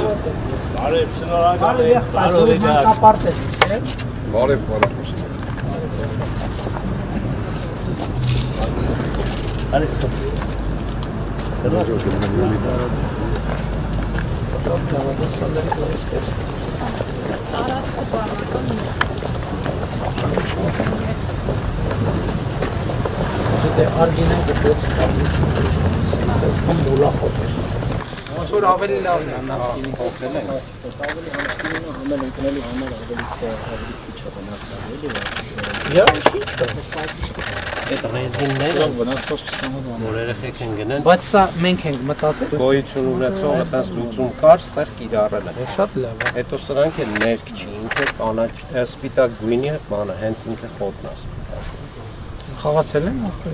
Բարև, շնորհակալ եմ։ Բարև եք հակապարտել, չէ՞։ Բարև, բարև։ Արես կոչ։ Դե արգինեն գոց կապից այսքան մոլախոտ էր ոնց որ ավելի լավն է նավթինից ավելի համել ընկնելու համար ավելի քիչ է վնասվել Այդ ռեզինները վնասված չստանալու որ երեխեք են գնեն բայց սա մենք ենք մտածել գոյություն ունեցող այդպես լուծում կար ստեղ կիրառել է շատ լավ է հետո սրանք էլ ներք չի ինքը կանաչ սպիտակ գույնի բանը հենց ինքը խոտն է սպիտակ խաղացել են ախր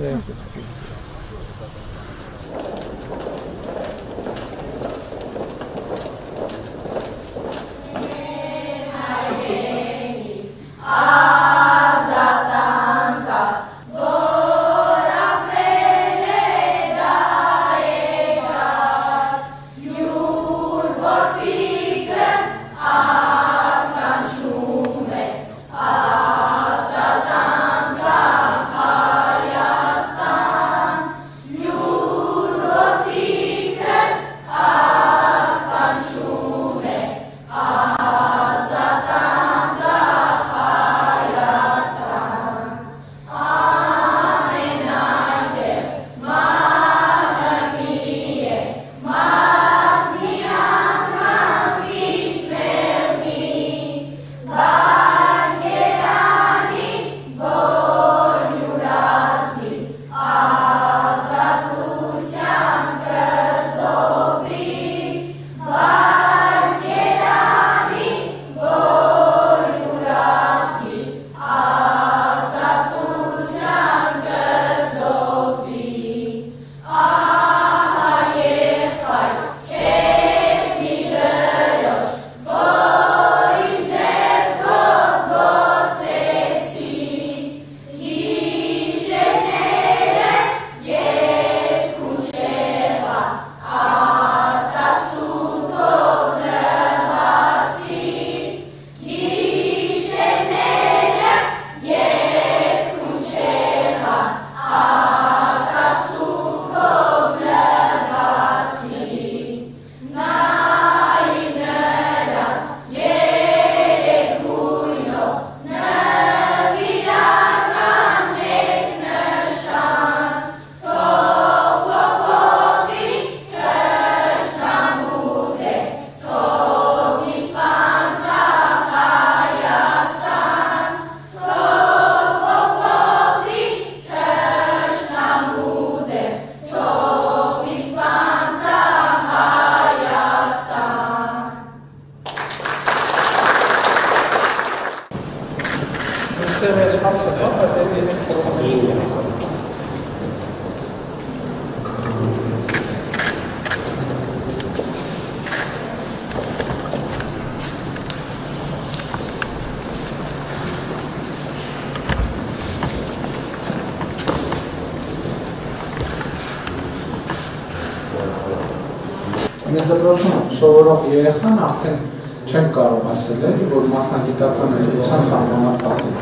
Մենք դպրոցում սովորող երեխան արդեն չեն կարող ասել, որ մասնագիտական ընտրության սահմանափակ է։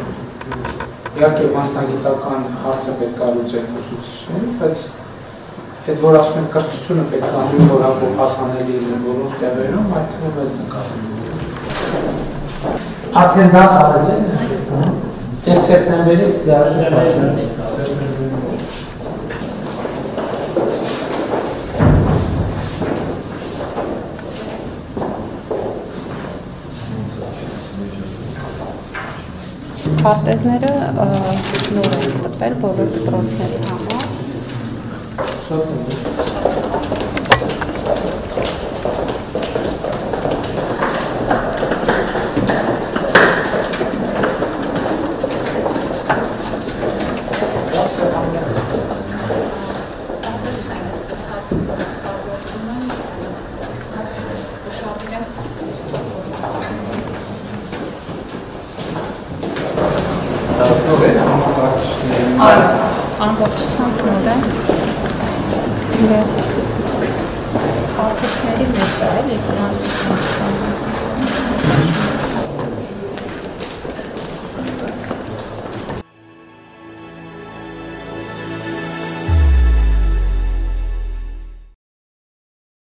Իհարկե մասնագիտական հարցը պետք է լուծեն ուսուցիչները, բայց այդ որ ասում են կրթությունը պետք է անդրի որակով հասանելի լինի բոլոր տեղերում, այդ թվում մեզ նկատում։ Արդեն դա արել են, այս սեպտեմբերից դարձել Քարտեզները նոր են տպել բոլոր դպրոցների համար։ Ամբողջությամբ նոր է։ Քարտեզների մեջ Սա էլի սրանցից։